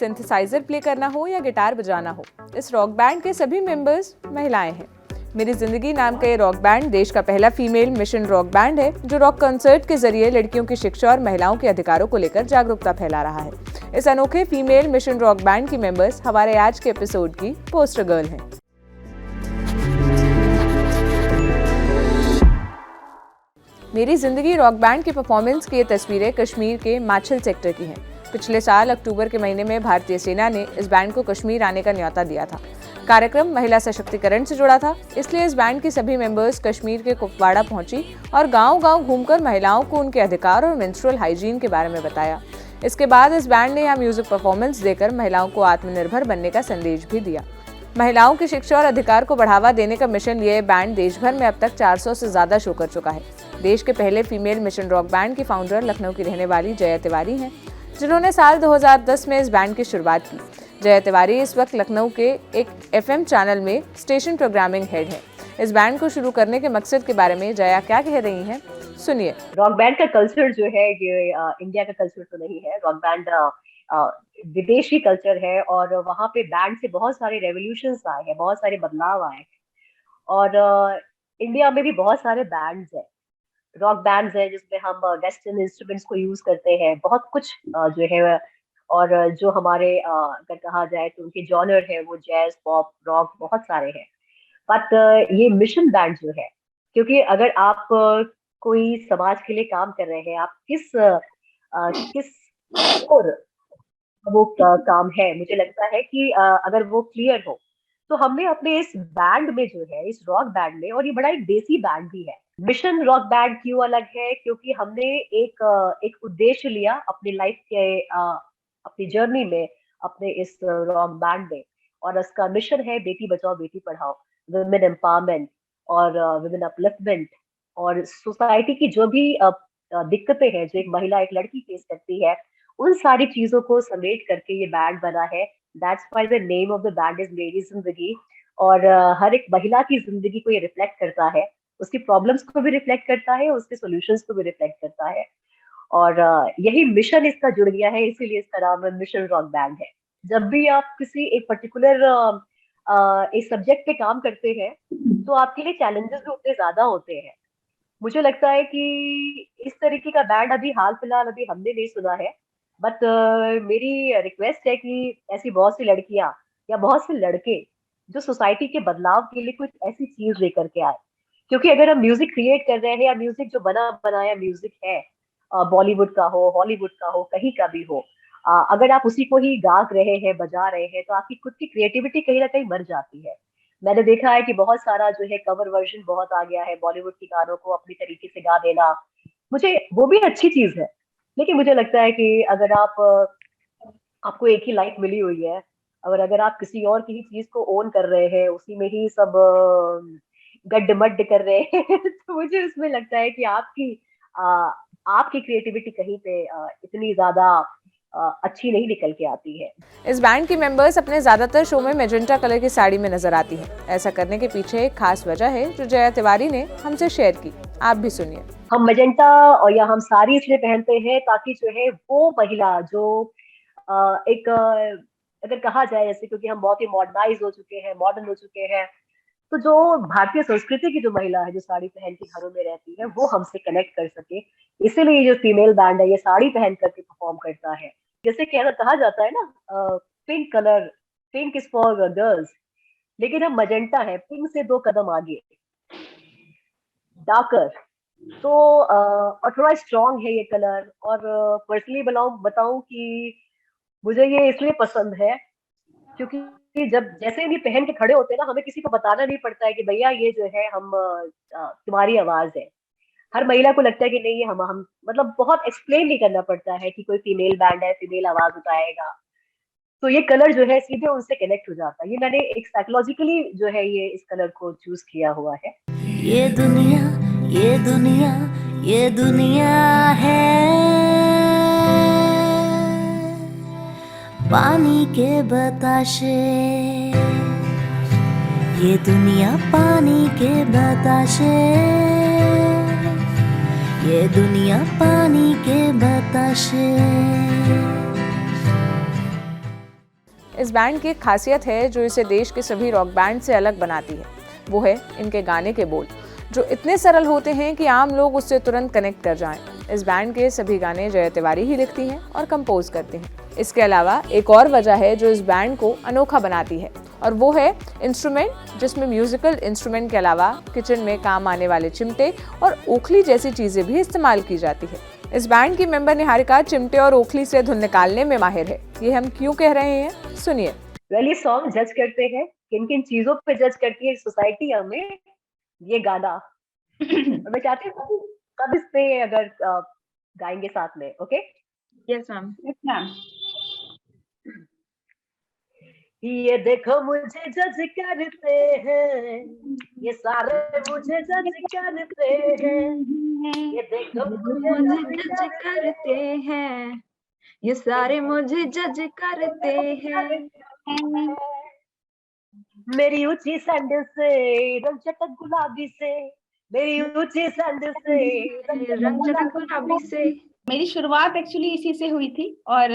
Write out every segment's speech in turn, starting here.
Synthesiser play करना हो या गिटार बजाना हो, इस रॉक बैंड के सभी मेंबर्स महिलाएं हैं। मेरी जिंदगी नाम का ये रॉक बैंड देश का पहला फीमेल मिशन रॉक बैंड है, जो रॉक कंसर्ट के जरिए लड़कियों की शिक्षा और महिलाओं के अधिकारों को लेकर जागरूकता फैला रहा है। इस अनोखे फीमेल मिशन रॉक बैंड की मेंबर्स हमारे आज के एपिसोड की पोस्टर गर्ल हैं। मेरी जिंदगी रॉक बैंड की परफॉर्मेंस की ये तस्वीरें कश्मीर के माछिल सेक्टर की हैं। पिछले साल अक्टूबर के महीने में भारतीय सेना ने इस बैंड को कश्मीर आने का न्योता दिया था। कार्यक्रम महिला सशक्तिकरण से जुड़ा था, इसलिए इस बैंड की सभी मेंबर्स कश्मीर के कुपवाड़ा पहुंची और गांव-गांव घूमकर महिलाओं को उनके अधिकार और मेंस्ट्रुअल हाइजीन के बारे में बताया। इसके बाद इस बैंड ने यहाँ म्यूजिक परफॉर्मेंस देकर महिलाओं को आत्मनिर्भर बनने का संदेश भी दिया। महिलाओं की शिक्षा और अधिकार को बढ़ावा देने का मिशन लिए बैंड देश भर में अब तक 400 से ज्यादा शो कर चुका है। देश के पहले फीमेल मिशन रॉक बैंड की फाउंडर लखनऊ की रहने वाली जया तिवारी हैं, जिन्होंने साल 2010 में इस बैंड की शुरुआत की। जया तिवारी इस वक्त लखनऊ के एक FM चैनल में स्टेशन प्रोग्रामिंग हेड है। इस बैंड को शुरू करने के मकसद के बारे में जया क्या कह रही हैं, सुनिए। रॉक बैंड का कल्चर जो है ये इंडिया का कल्चर तो नहीं है। रॉक बैंड विदेशी कल्चर है और वहाँ पे बैंड से बहुत सारे रेवोल्यूशंस आए हैं, बहुत सारे बदलाव आए हैं। और इंडिया में भी बहुत सारे बैंड्स हैं, रॉक बैंड्स हैं जिसमें हम वेस्टर्न इंस्ट्रूमेंट्स को यूज करते हैं, बहुत कुछ जो है। और जो हमारे अगर कहा जाए तो उनके जॉनर है वो जैज, पॉप, रॉक, बहुत सारे हैं। बट ये मिशन बैंड जो है, क्योंकि अगर आप कोई समाज के लिए काम कर रहे हैं, आप किस और वो काम है, मुझे लगता है कि अगर वो क्लियर हो तो हमने अपने इस बैंड में जो है, इस रॉक बैंड में, और ये बड़ा एक देसी बैंड भी है। मिशन रॉक बैंड क्यों अलग है? क्योंकि हमने एक उद्देश्य लिया अपनी लाइफ के अपनी जर्नी में, अपने इस रॉक बैंड में, और उसका मिशन है बेटी बचाओ बेटी पढ़ाओ, वुमेन एम्पावरमेंट और वुमेन अपलिफ्टमेंट। और सोसाइटी की जो भी दिक्कतें हैं जो एक महिला, एक लड़की फेस करती है, उन सारी चीजों को समेट करके ये बैंड बना है। That's why the name of the band is मेरी जिंदगी। और हर एक महिला की जिंदगी को ये रिफ्लेक्ट करता है, उसकी प्रॉब्लम्स को भी रिफ्लेक्ट करता है, उसके सॉल्यूशंस को भी रिफ्लेक्ट करता है। और यही मिशन इसका जुड़ गया है, इसीलिए इसका नाम मिशन रॉक बैंड है। जब भी आप किसी एक पर्टिकुलर एक सब्जेक्ट पे काम करते हैं तो आपके लिए चैलेंजेस भी उतने ज्यादा होते हैं। मुझे लगता है कि इस तरीके का बैंड अभी हाल फिलहाल अभी हमने नहीं सुना है। बट मेरी रिक्वेस्ट है कि ऐसी बहुत सी लड़कियां या बहुत से लड़के जो सोसाइटी के बदलाव के लिए कुछ ऐसी चीज लेकर के आए। क्योंकि अगर हम म्यूजिक क्रिएट कर रहे हैं, या म्यूजिक जो बना बनाया म्यूजिक है, बॉलीवुड का हो, हॉलीवुड का हो, कहीं का भी हो, अगर आप उसी को ही गा रहे हैं, बजा रहे हैं, तो आपकी खुद की क्रिएटिविटी कहीं ना कहीं मर जाती है। मैंने देखा है कि बहुत सारा जो है कवर वर्जन बहुत आ गया है, बॉलीवुड के गानों को अपनी तरीके से गा देना। मुझे वो भी अच्छी चीज है, लेकिन मुझे लगता है कि अगर आपको एक ही लाइफ मिली हुई है, और अगर आप किसी और की ही चीज को ओन कर रहे हैं, उसी में ही सब गड्ड मड्ड कर रहे हैं तो मुझे उसमें लगता है कि आपकी क्रिएटिविटी कहीं पे इतनी ज्यादा अच्छी नहीं निकल के आती है। इस बैंड की मेंबर्स अपने ज्यादातर शो में मैजेंटा कलर की साड़ी में नजर आती हैं। ऐसा करने के पीछे एक खास वजह है जो जया तिवारी ने हमसे शेयर की, आप भी सुनिए। हम मैजेंटा और या हम साड़ी इसलिए पहनते हैं ताकि जो है वो महिला जो एक अगर कहा जाए जैसे, क्योंकि हम बहुत ही मॉडर्नाइज हो चुके हैं, मॉडर्न हो चुके हैं, तो जो भारतीय संस्कृति की जो महिला है जो साड़ी पहन के घरों में रहती है, वो हमसे कनेक्ट कर सके। इसीलिए ये जो फीमेल बैंड है ये साड़ी पहन करके परफॉर्म करता है। जैसे कहा जाता है ना, pink colour, pink is for girls, लेकिन हम मजेंटा है, पिंक से 2 कदम आगे, डार्कर। तो और थोड़ा स्ट्रॉन्ग है ये कलर। और पर्सनली बताऊं कि मुझे ये इसलिए पसंद है क्योंकि जब जैसे हम ये पहन के खड़े होते हैं ना, हमें किसी को बताना नहीं पड़ता है कि भैया ये जो है हम तुम्हारी आवाज है। हर महिला को लगता है कि नहीं, ये हम मतलब बहुत एक्सप्लेन नहीं करना पड़ता है कि कोई फीमेल बैंड है, फीमेल आवाज उठाएगा। तो ये कलर जो है सीधे उनसे कनेक्ट हो जाता है। ये मैंने एक साइकोलॉजिकली जो है ये इस कलर को चूज किया हुआ है। ये दुनिया, ये दुनिया, ये दुनिया है पानी के बताशे, ये दुनिया पानी के बताशे, ये दुनिया पानी के बताशे। इस बैंड की एक खासियत है जो इसे देश के सभी रॉक बैंड से अलग बनाती है, वो है इनके गाने के बोल, जो इतने सरल होते हैं कि आम लोग उससे तुरंत कनेक्ट कर जाएं। इस बैंड के सभी गाने जया तिवारी ही लिखती हैं और कंपोज करती हैं। इसके अलावा एक और वजह है जो इस बैंड को अनोखा बनाती है, और वो है इंस्ट्रूमेंट, जिसमें म्यूजिकल इंस्ट्रूमेंट के अलावा किचन में काम आने वाले चिमटे और ओखली जैसी चीजें भी इस्तेमाल की जाती है। इस बैंड की मेंबर निहारिका चिमटे और ओखली से धुन निकालने में माहिर है। ये हम क्यों कह रहे हैं, सुनिए। ये सॉन्ग जज करते हैं, किन किन चीजों पे जज करती है सोसाइटी हमें, ये गाना। और मैं चाहती हूँ कब इस पे अगर गाएंगे साथ में, okay? Yes ma'am. Yes ma'am. ये देखो मुझे जज करते हैं, ये सारे मुझे जज करते हैं, ये देखो मुझे जज करते हैं, ये सारे मुझे जज करते हैं। मेरी ऊंची सैंडल से रंग चटक गुलाबी से, मेरी ऊंची सैंडल से रंग चटक गुलाबी से। मेरी शुरुआत एक्चुअली इसी से हुई थी, और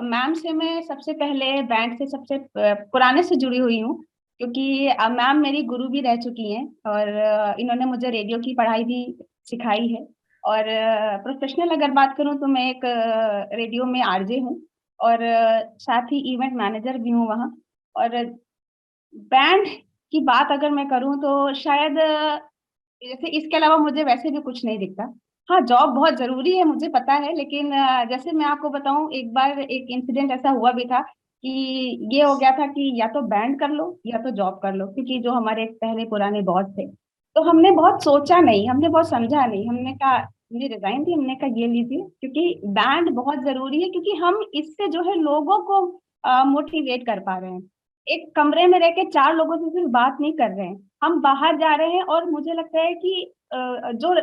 मैम से मैं सबसे पहले बैंड से सबसे पुराने से जुड़ी हुई हूँ, क्योंकि मैम मेरी गुरु भी रह चुकी हैं, और इन्होंने मुझे रेडियो की पढ़ाई भी सिखाई है। और प्रोफेशनल अगर बात करूँ तो मैं एक रेडियो में आरजे हूँ, और साथ ही इवेंट मैनेजर भी हूँ वहाँ। और बैंड की बात अगर मैं करूँ तो शायद जैसे इसके अलावा मुझे वैसे भी कुछ नहीं दिखता। हाँ, जॉब बहुत ज़रूरी है, मुझे पता है, लेकिन जैसे मैं आपको बताऊँ, एक बार एक इंसिडेंट ऐसा हुआ भी था कि ये हो गया था कि या तो बैंड कर लो या तो जॉब कर लो, क्योंकि जो हमारे पहले पुराने बॉस थे, तो हमने बहुत सोचा नहीं, हमने बहुत समझा नहीं, हमने कहा, हमने रिजाइन दी, हमने कहा ये लीजिए, क्योंकि बैंड बहुत ज़रूरी है, क्योंकि हम इससे जो है लोगों को मोटिवेट कर पा रहे हैं। एक कमरे में रह के 4 लोगों से सिर्फ बात नहीं कर रहे हैं, हम बाहर जा रहे हैं, और मुझे लगता है कि जो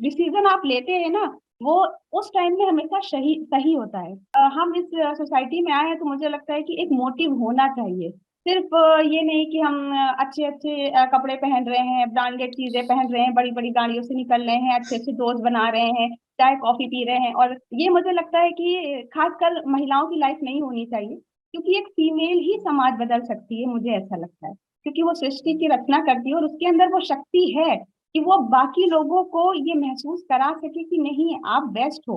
डिसीजन आप लेते हैं ना, वो उस टाइम में हमेशा सही होता है। हम इस सोसाइटी में आए हैं, तो मुझे लगता है कि एक मोटिव होना चाहिए। सिर्फ ये नहीं कि हम अच्छे-अच्छे कपड़े पहन रहे हैं, ब्रांडेड चीज़ें पहन रहे हैं, बड़ी-बड़ी गाड़ियों से निकल रहे हैं, अच्छे-अच्छे दोस्त बना रहे हैं, चाय कॉफ़ी पी रहे हैं, और ये मुझे लगता है कि खासकर महिलाओं की लाइफ नहीं होनी चाहिए, क्योंकि एक फीमेल ही समाज बदल सकती है, मुझे ऐसा लगता है। क्योंकि वो सृष्टि की रचना करती है, और उसके अंदर वो शक्ति है कि वो बाकी लोगों को ये महसूस करा सके कि नहीं, आप बेस्ट हो।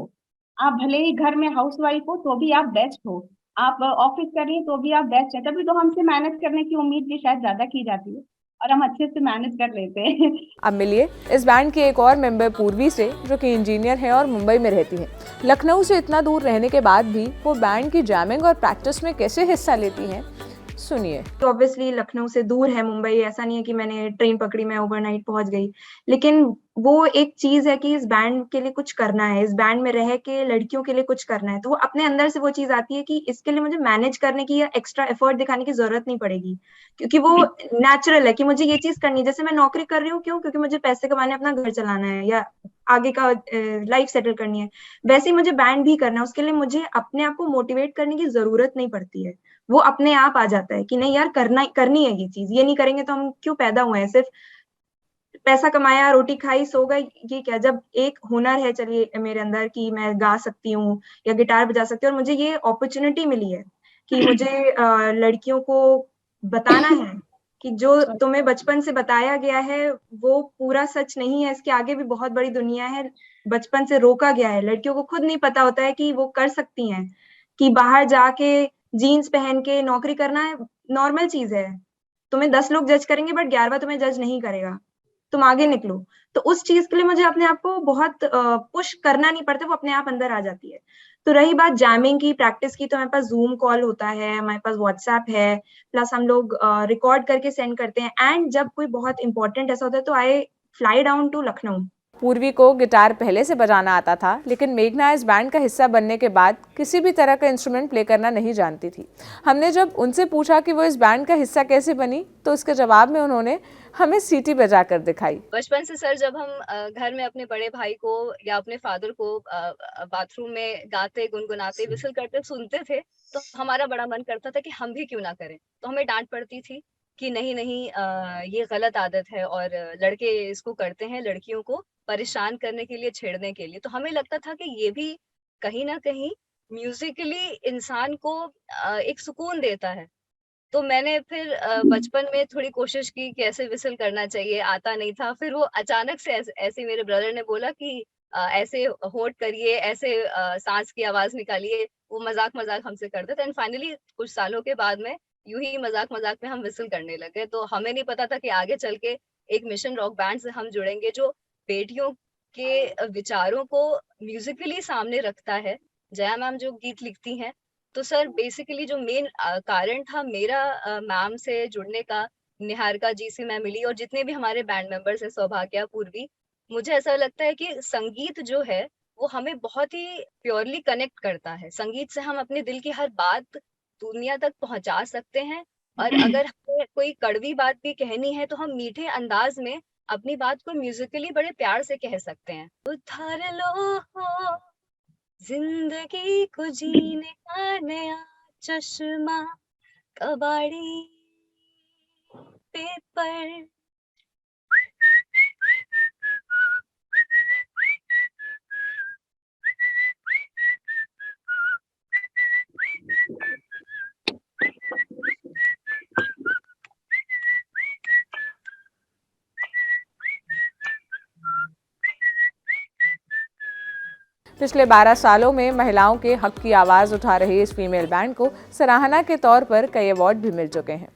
आप भले ही घर में हाउसवाइफ हो तो भी आप बेस्ट हो, आप ऑफिस कर रही हैं तो भी आप बेस्ट हैं। तभी तो हमसे मैनेज करने की उम्मीद भी शायद ज्यादा की जाती है, और हम अच्छे से मैनेज कर लेते हैं। अब मिलिए इस बैंड की एक और मेंबर पूर्वी से, जो कि इंजीनियर है और मुंबई में रहती है। लखनऊ से इतना दूर रहने के बाद भी वो बैंड की जैमिंग और प्रैक्टिस में कैसे हिस्सा लेती हैं, सुनिए। तो ऑब्वियसली लखनऊ से दूर है मुंबई, ऐसा नहीं है कि मैंने ट्रेन पकड़ी, मैं ओवरनाइट पहुंच गई, लेकिन वो एक चीज है कि इस बैंड के लिए कुछ करना है, इस बैंड में रह के लड़कियों के लिए कुछ करना है, तो वो अपने अंदर से वो चीज आती है कि इसके लिए मुझे मैनेज करने की या एक्स्ट्रा एफर्ट दिखाने की जरूरत नहीं पड़ेगी, क्योंकि वो नेचुरल है कि मुझे ये चीज करनी है। जैसे मैं नौकरी कर रही हूँ, क्यों? क्योंकि मुझे पैसे कमाने, अपना घर चलाना है या आगे का लाइफ सेटल करनी है, वैसे ही मुझे बैंड भी करना है, उसके लिए मुझे अपने आप को मोटिवेट करने की जरूरत नहीं पड़ती है, वो अपने आप आ जाता है कि नहीं यार, करनी है ये चीज, ये नहीं करेंगे तो हम क्यों पैदा हुए हैं? सिर्फ पैसा कमाया, रोटी खाई, सो गए, ये क्या? जब एक हुनर है, चलिए मेरे अंदर, कि मैं गा सकती हूँ या गिटार बजा सकती हूँ, और मुझे ये अपॉर्चुनिटी मिली है कि मुझे लड़कियों को बताना है कि जो तुम्हें बचपन से बताया गया है वो पूरा सच नहीं है, इसके आगे भी बहुत बड़ी दुनिया है, बचपन से रोका गया है, लड़कियों को खुद नहीं पता होता है कि वो कर सकती हैं, कि बाहर जाके जीन्स पहन के नौकरी करना नॉर्मल चीज है, तुम्हें 10 लोग जज करेंगे बट 11वां तुम्हें जज नहीं करेगा, तुम आगे निकलो। तो उस चीज के लिए मुझे अपने आप को बहुत पुश करना नहीं पड़ता, वो अपने आप अंदर आ जाती है। तो रही बात जैमिंग की, प्रैक्टिस की, तो हमारे पास जूम कॉल होता है, हमारे पास व्हाट्सएप है, प्लस हम लोग रिकॉर्ड करके सेंड करते हैं, एंड जब कोई बहुत इंपॉर्टेंट ऐसा होता है तो I fly down to Lucknow. Purvi को गिटार पहले से बजाना आता था, लेकिन मेघना इस बैंड का हिस्सा बनने के बाद किसी भी तरह का इंस्ट्रूमेंट प्ले करना नहीं जानती थी। हमने जब उनसे पूछा कि वो इस बैंड का हिस्सा कैसे बनी, तो उसके जवाब में उन्होंने हमें सीटी बजा कर दिखाई। बचपन से सर, जब हम घर में अपने बड़े भाई को या अपने फादर को बाथरूम में गाते, गुनगुनाते, विसल करते सुनते थे, तो हमारा बड़ा मन करता था कि हम भी क्यों ना करें। तो हमें डांट पड़ती थी कि नहीं नहीं, ये गलत आदत है और लड़के इसको करते हैं लड़कियों को परेशान करने के लिए, छेड़ने के लिए। तो हमें लगता था कि ये भी कहीं ना कहीं म्यूजिकली इंसान को एक सुकून देता है। तो मैंने फिर बचपन में थोड़ी कोशिश की कैसे विसल करना चाहिए, आता नहीं था। फिर वो अचानक से ऐसे मेरे ब्रदर ने बोला कि ऐसे होठ करिए, ऐसे सांस की आवाज निकालिए। वो मजाक हमसे करते थे एंड फाइनली कुछ सालों के बाद में यूं ही मजाक में हम विसल करने लगे। तो हमें नहीं पता था कि आगे चल के एक मिशन रॉक बैंड से हम जुड़ेंगे जो बेटियों के विचारों को म्यूजिकली सामने रखता है। जया मैम जो गीत लिखती हैं, तो सर बेसिकली जो मेन कारण था मेरा मैम से जुड़ने का, निहारिका जी से मैं मिली और जितने भी हमारे बैंड मेंबर्स हैं, सौभाग्या, पूर्वी, मुझे ऐसा लगता है कि संगीत जो है वो हमें बहुत ही प्योरली कनेक्ट करता है। संगीत से हम अपने दिल की हर बात दुनिया तक पहुंचा सकते हैं और अगर हमें कोई कड़वी बात भी कहनी है तो हम मीठे अंदाज में अपनी बात को म्यूजिकली बड़े प्यार से कह सकते हैं। उतार लो जिंदगी को जीने का नया चश्मा, कबाड़ी पेपर। पिछले 12 सालों में महिलाओं के हक की आवाज़ उठा रही इस फीमेल बैंड को सराहना के तौर पर कई अवार्ड भी मिल चुके हैं।